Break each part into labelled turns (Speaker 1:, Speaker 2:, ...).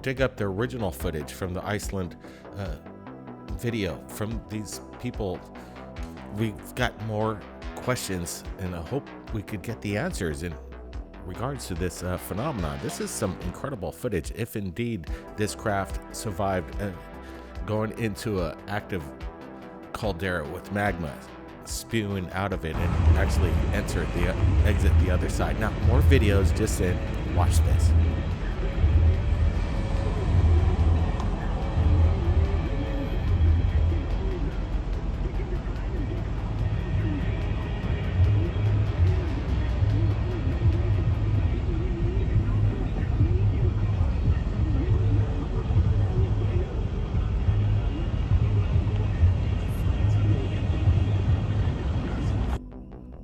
Speaker 1: dig up the original footage from the Iceland video from these people. We've got more questions, and I hope we could get the answers in regards to this phenomenon. This is some incredible footage, if indeed this craft survived going into an active caldera with magma spewing out of it and actually exit the other side. Now, more videos just in. Watch this.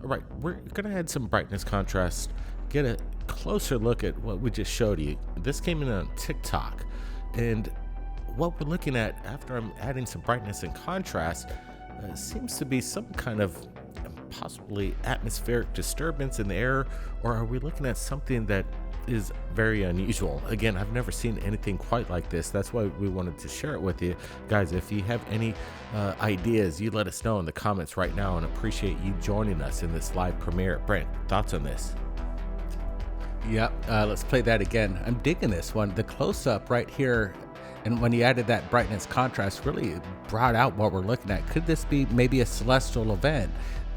Speaker 1: Right, we're gonna add some brightness contrast, get a closer look at what we just showed you. This came in on TikTok, and what we're looking at after I'm adding some brightness and contrast seems to be some kind of possibly atmospheric disturbance in the air, or are we looking at something that is very unusual? Again, I've never seen anything quite like this. That's why we wanted to share it with you guys. If you have any ideas, you let us know in the comments right now, and appreciate you joining us in this live premiere. Brent, thoughts on this?
Speaker 2: Yep, let's play that again. I'm digging this one. The close-up right here, and when you added that brightness contrast, really brought out what we're looking at. Could this be maybe a celestial event?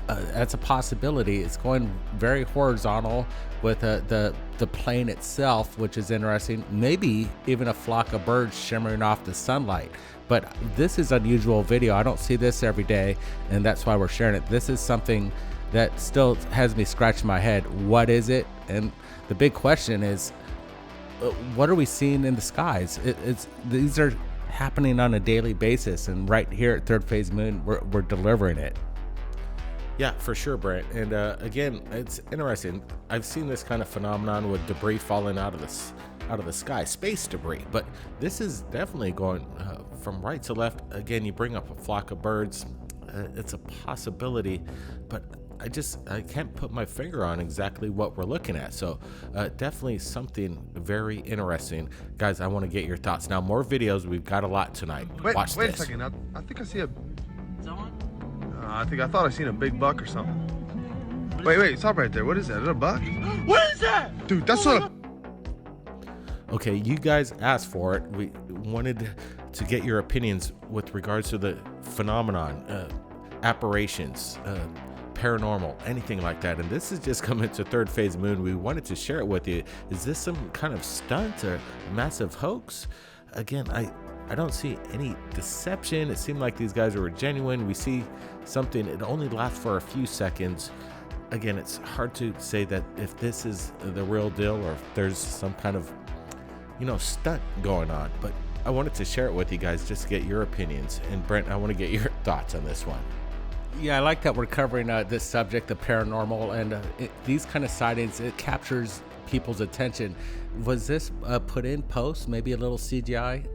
Speaker 2: That's a possibility. It's going very horizontal with the plane itself, which is interesting. Maybe even a flock of birds shimmering off the sunlight. But this is unusual video. I don't see this every day, and that's why we're sharing it. This is something that still has me scratching my head. What is it? And the big question is, what are we seeing in the skies? These are happening on a daily basis, and right here at Third Phase Moon, we're delivering it.
Speaker 1: Yeah, for sure, Brent. And again, it's interesting. I've seen this kind of phenomenon with debris falling out of the sky, space debris. But this is definitely going from right to left. Again, you bring up a flock of birds. It's a possibility, but I can't put my finger on exactly what we're looking at. So definitely something very interesting. Guys, I want to get your thoughts. Now, more videos. We've got a lot tonight. Watch
Speaker 3: wait
Speaker 1: this.
Speaker 3: a second. I think I see a...
Speaker 4: Someone?
Speaker 3: I thought I seen a big buck or something. Wait, stop right there. What is that? Is that a buck?
Speaker 4: What is that?
Speaker 3: Dude, that's not a...
Speaker 1: Okay, you guys asked for it. We wanted to get your opinions with regards to the phenomenon, apparitions, paranormal, anything like that. And this is just coming to Third Phase Moon. We wanted to share it with you. Is this some kind of stunt or massive hoax? Again, I don't see any deception. It seemed like these guys were genuine. We see something, it only lasts for a few seconds. Again, it's hard to say that if this is the real deal or if there's some kind of, stunt going on. But I wanted to share it with you guys just to get your opinions. And Brent, I want to get your thoughts on this one.
Speaker 2: Yeah, I like that we're covering this subject, the paranormal, and these kind of sightings, it captures people's attention. Was this put in post, maybe a little CGI?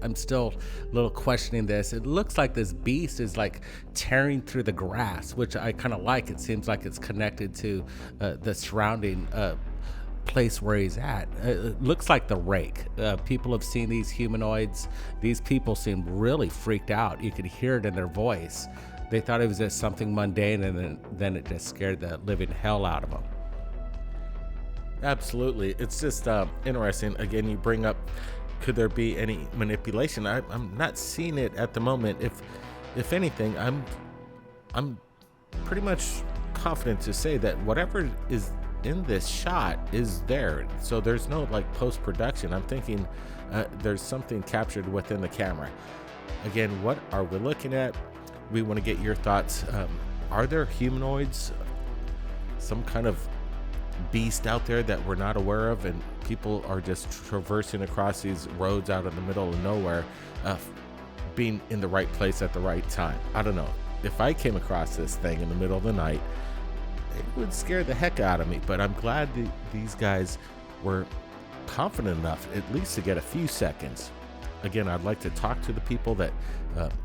Speaker 2: I'm still a little questioning this. It looks like this beast is like tearing through the grass, which I kind of like. It seems like it's connected to the surrounding place where he's at. It looks like the rake. People have seen these humanoids. These people seem really freaked out. You could hear it in their voice. They thought it was just something mundane, and then it just scared the living hell out of them.
Speaker 1: Absolutely. It's just interesting. Again, you bring up, could there be any manipulation? I'm not seeing it at the moment. If anything, I'm pretty much confident to say that whatever is in this shot is there. So there's no like post-production. I'm thinking there's something captured within the camera. Again, what are we looking at? We want to get your thoughts. Are there humanoids, some kind of beast out there that we're not aware of, and people are just traversing across these roads out in the middle of nowhere, being in the right place at the right time? I don't know. If I came across this thing in the middle of the night, it would scare the heck out of me. But I'm glad these guys were confident enough at least to get a few seconds. Again, I'd like to talk to the people that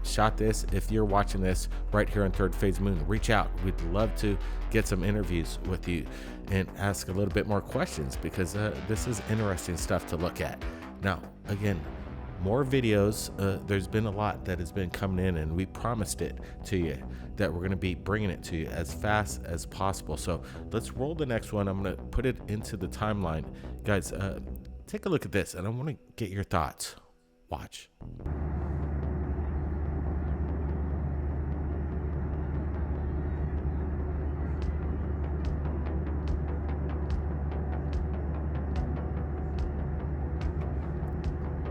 Speaker 1: shot this. If you're watching this right here on Third Phase Moon, reach out. We'd love to get some interviews with you and ask a little bit more questions, because this is interesting stuff to look at. Now, again, more videos. There's been a lot that has been coming in, and we promised it to you that we're going to be bringing it to you as fast as possible. So let's roll the next one. I'm going to put it into the timeline. Guys, take a look at this, and I want to get your thoughts. Watch.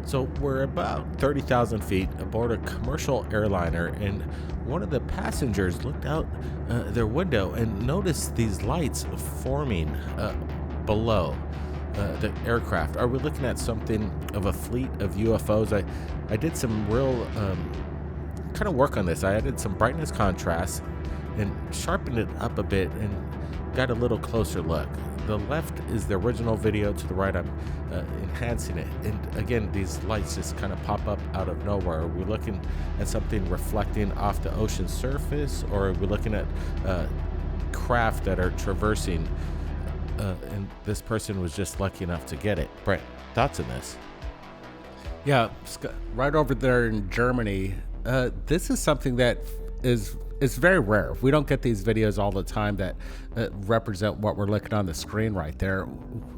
Speaker 1: So we're about 30,000 feet aboard a commercial airliner, and one of the passengers looked out their window and noticed these lights forming below the aircraft. Are we looking at something of a fleet of UFOs? I did some real kind of work on this. I added some brightness contrast and sharpened it up a bit and got a little closer look. The left is the original video. To the right, I'm enhancing it. And again, these lights just kind of pop up out of nowhere. Are we looking at something reflecting off the ocean surface, or are we looking at craft that are traversing? And this person was just lucky enough to get it. Brent, thoughts on this?
Speaker 2: Yeah, right over there in Germany, this is something that is very rare. We don't get these videos all the time that represent what we're looking on the screen right there.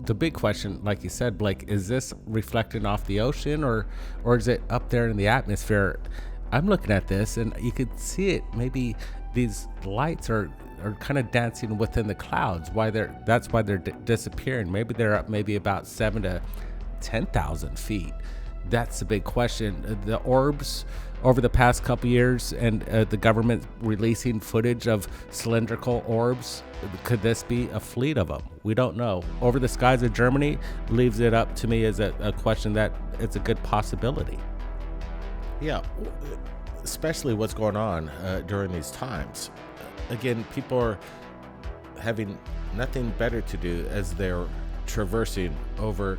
Speaker 2: The big question, like you said, Blake, is this reflecting off the ocean, or is it up there in the atmosphere? I'm looking at this, and you could see it. Maybe these lights are kind of dancing within the clouds. That's why they're disappearing. Maybe they're up maybe about 7,000 to 10,000 feet. That's the big question. The orbs over the past couple years, and the government releasing footage of cylindrical orbs. Could this be a fleet of them? We don't know. Over the skies of Germany leaves it up to me as a question that it's a good possibility.
Speaker 1: Yeah, especially what's going on during these times. Again, people are having nothing better to do as they're traversing over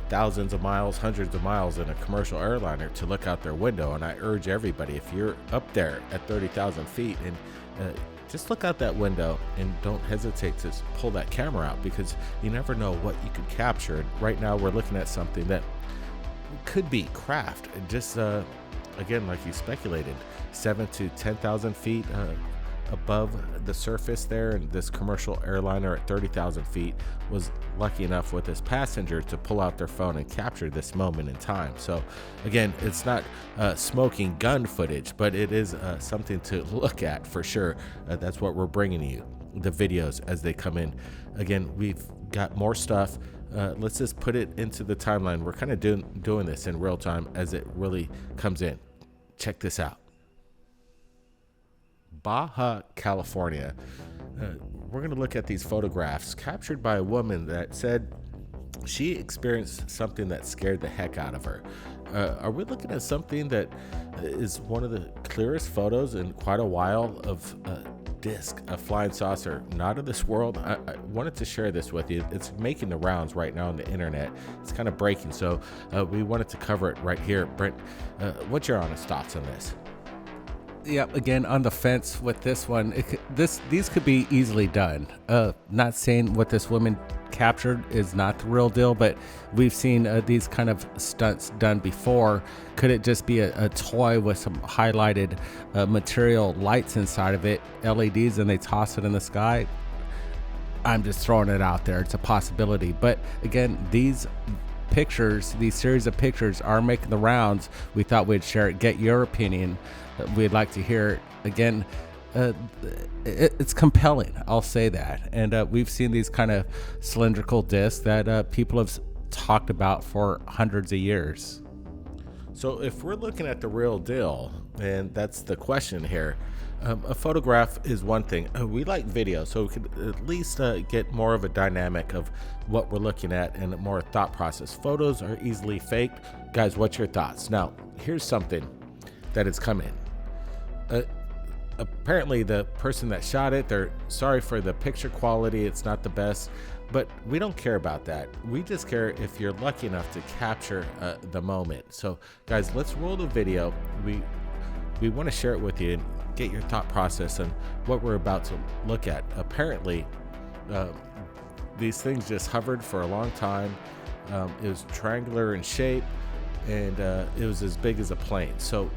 Speaker 1: thousands of miles, hundreds of miles in a commercial airliner to look out their window. And I urge everybody, if you're up there at 30,000 feet, and just look out that window and don't hesitate to pull that camera out, because you never know what you could capture. And right now we're looking at something that could be craft. Just again, like you speculated, 7,000 to 10,000 feet above the surface there, and this commercial airliner at 30,000 feet was lucky enough with this passenger to pull out their phone and capture this moment in time. So again, it's not smoking gun footage, but it is something to look at for sure. That's what we're bringing you, the videos as they come in. Again, we've got more stuff. Let's just put it into the timeline. We're kind of doing this in real time as it really comes in. Check this out. Baja California. We're going to look at these photographs captured by a woman that said she experienced something that scared the heck out of her. Are we looking at something that is one of the clearest photos in quite a while of a disc, a flying saucer, not of this world? I wanted to share this with you. It's making the rounds right now on the internet. It's kind of breaking, so we wanted to cover it right here. Brent, what's your honest thoughts on this?
Speaker 2: Yeah, again, on the fence with this one. These could be easily done. Not saying what this woman captured is not the real deal, but we've seen these kind of stunts done before. Could it just be a toy with some highlighted material lights inside of it, LEDs, and they toss it in the sky? I'm just throwing it out there. It's a possibility. But again, these series of pictures are making the rounds. We thought we'd share it, get your opinion. We'd like to hear it. Again, it's compelling, I'll say that. And we've seen these kind of cylindrical discs that people have talked about for hundreds of years.
Speaker 1: So if we're looking at the real deal, and that's the question here, a photograph is one thing. We like video, so we could at least get more of a dynamic of what we're looking at and a more thought process. Photos are easily faked. Guys, what's your thoughts? Now, here's something that has come in. Apparently the person that shot it, they're sorry for the picture quality. It's not the best, but we don't care about that. We just care if you're lucky enough to capture the moment. So guys, let's roll the video. We want to share it with you and get your thought process on what we're about to look at. Apparently these things just hovered for a long time, It was triangular in shape, and it was as big as a plane. So,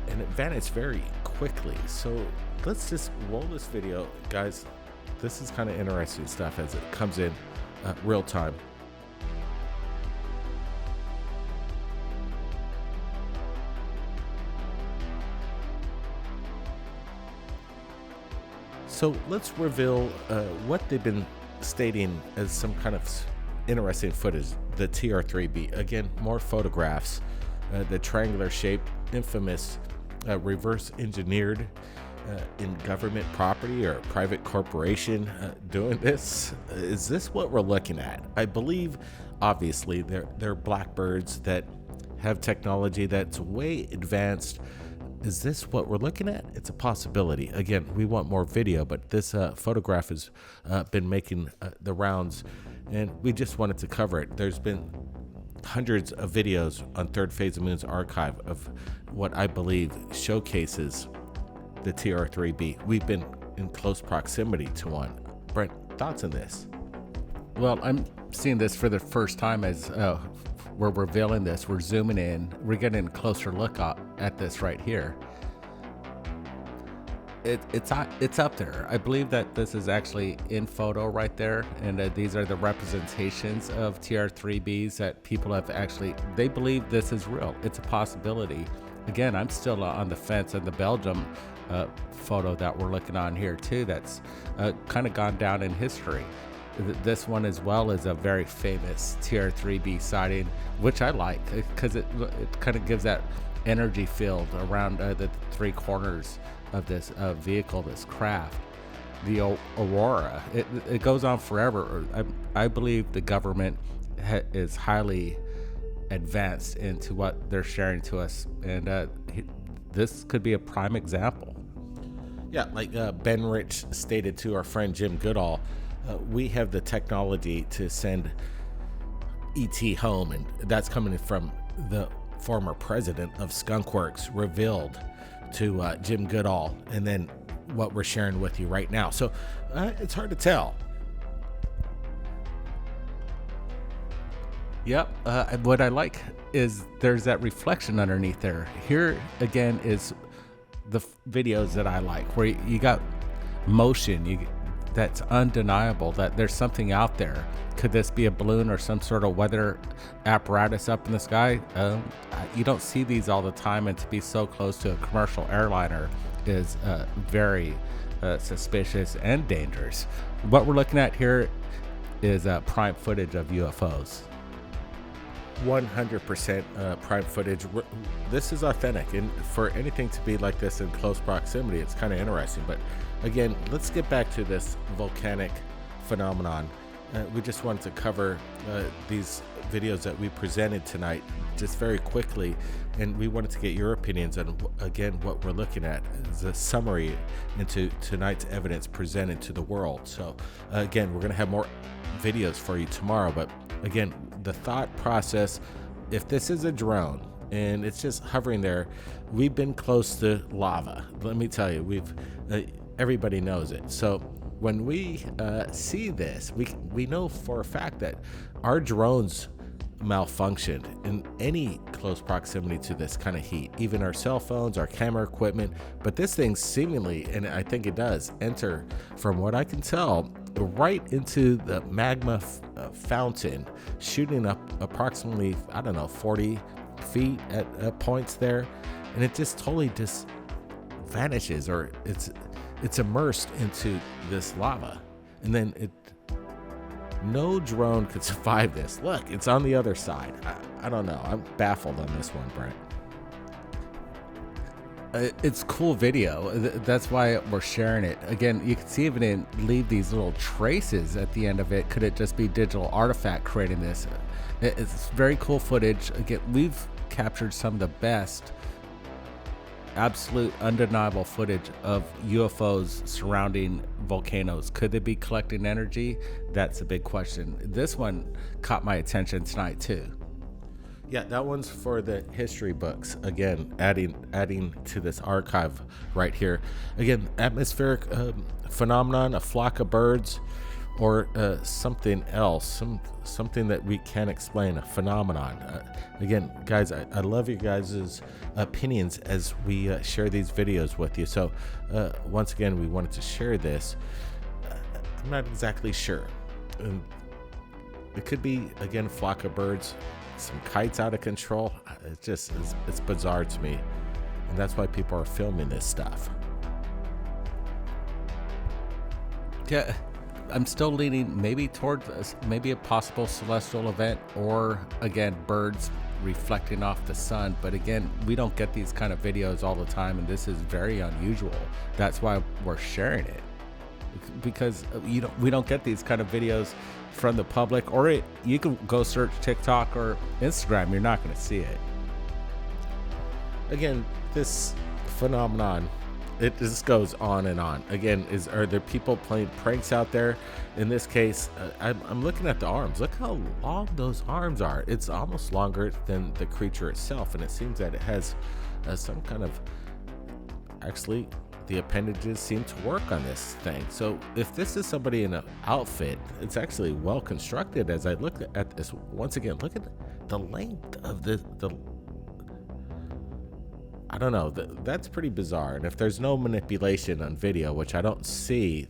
Speaker 1: and it vanished very quickly. So let's just roll this video, guys. This is kind of interesting stuff as it comes in real time. So let's reveal what they've been stating as some kind of interesting footage. The TR3B, again, more photographs. The triangular shape, infamous, reverse engineered in government property or private corporation doing this. Is this what we're looking at? I believe, obviously, they're blackbirds that have technology that's way advanced. Is this what we're looking at? It's a possibility. Again, we want more video, but this photograph has been making the rounds, and we just wanted to cover it. There's been hundreds of videos on Third Phase of Moon's archive of what I believe showcases the TR3B. We've been in close proximity to one. Brent, thoughts on this?
Speaker 2: Well, I'm seeing this for the first time as we're revealing this. We're zooming in. We're getting a closer look at this right here. It's up there. I believe that this is actually in photo right there, and these are the representations of TR3Bs that people have actually, they believe this is real. It's a possibility. Again, I'm still on the fence of the Belgium photo that we're looking on here too. That's kind of gone down in history. This one as well is a very famous TR3B sighting, which I like because it kind of gives that energy field around the three corners of this vehicle, this craft. The Aurora, it goes on forever. I believe the government is highly advanced into what they're sharing to us, and this could be a prime example.
Speaker 1: Yeah, like Ben Rich stated to our friend Jim Goodall, we have the technology to send ET home, and that's coming from the former president of Skunkworks, revealed to Jim Goodall, and then what we're sharing with you right now. So it's hard to tell.
Speaker 2: Yep. What I like is there's that reflection underneath there. Here again is the videos that I like, where you got motion. That's undeniable that there's something out there. Could this be a balloon or some sort of weather apparatus up in the sky? You don't see these all the time, and to be so close to a commercial airliner is very suspicious and dangerous. What we're looking at here is prime footage of UFOs.
Speaker 1: 100% prime footage. This is authentic, and for anything to be like this in close proximity, it's kind of interesting. But again, let's get back to this volcanic phenomenon. We just wanted to cover these videos that we presented tonight just very quickly, and we wanted to get your opinions on, again, what we're looking at is a summary into tonight's evidence presented to the world. So again, we're going to have more videos for you tomorrow, but again, the thought process, if this is a drone and it's just hovering there, we've been close to lava. Let me tell you, everybody knows it. So when we see this, we know for a fact that our drones malfunctioned in any close proximity to this kind of heat, even our cell phones, our camera equipment. But this thing seemingly, and I think it does, enter, from what I can tell, right into the magma fountain, shooting up approximately, I don't know, 40 feet at points there, and it just totally just vanishes, or it's immersed into this lava, and then no drone could survive this. Look, it's on the other side. I don't know. I'm baffled on this one, Brent.
Speaker 2: It's cool video. That's why we're sharing it. Again, you can see if it didn't leave these little traces at the end of it. Could it just be digital artifact creating this? It's very cool footage. Again, we've captured some of the best, absolute undeniable footage of UFOs surrounding volcanoes. Could they be collecting energy? That's a big question. This one caught my attention tonight too.
Speaker 1: Yeah, that one's for the history books. Again, adding to this archive right here. Again, atmospheric phenomenon, a flock of birds, or something else, something that we can't explain, a phenomenon. Again, guys, I love your guys' opinions as we share these videos with you. So once again, we wanted to share this. I'm not exactly sure. It could be, again, a flock of birds, some kites out of control. It's bizarre to me, and that's why people are filming this stuff.
Speaker 2: Yeah, I'm still leaning maybe toward maybe a possible celestial event, or again, birds reflecting off the sun. But again, we don't get these kind of videos all the time, and this is very unusual. That's why we're sharing it, because we don't get these kind of videos from the public, or you can go search TikTok or Instagram, you're not going to see it.
Speaker 1: Again, this phenomenon, it just goes on and on. Again, are there people playing pranks out there? In this case, I'm looking at the arms. Look how long those arms are. It's almost longer than the creature itself, and it seems that it has some kind of, actually, the appendages seem to work on this thing. So if this is somebody in an outfit, it's actually well constructed. As I look at this once again, look at the length of the I don't know, that's pretty bizarre. And if there's no manipulation on video, which I don't see,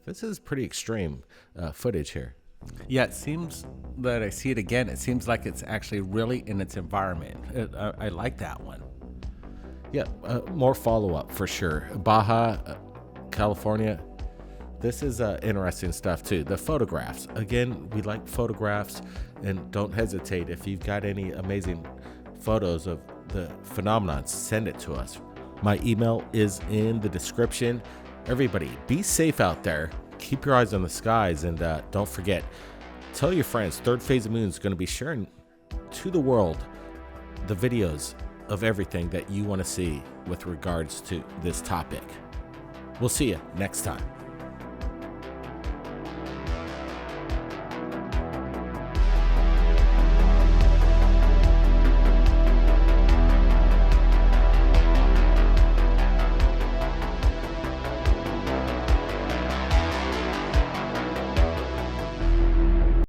Speaker 1: this is pretty extreme footage here.
Speaker 2: Yeah, it seems that I see it again. It seems like it's actually really in its environment. I like that one.
Speaker 1: Yeah, more follow-up for sure. Baja California, this is interesting stuff too. The photographs, again, we like photographs, and don't hesitate if you've got any amazing photos of the phenomenon, send it to us. My email is in the description. Everybody, be safe out there. Keep your eyes on the skies, and don't forget, tell your friends. Third Phase of Moon is going to be sharing to the world the videos of everything that you want to see with regards to this topic. We'll see you next time.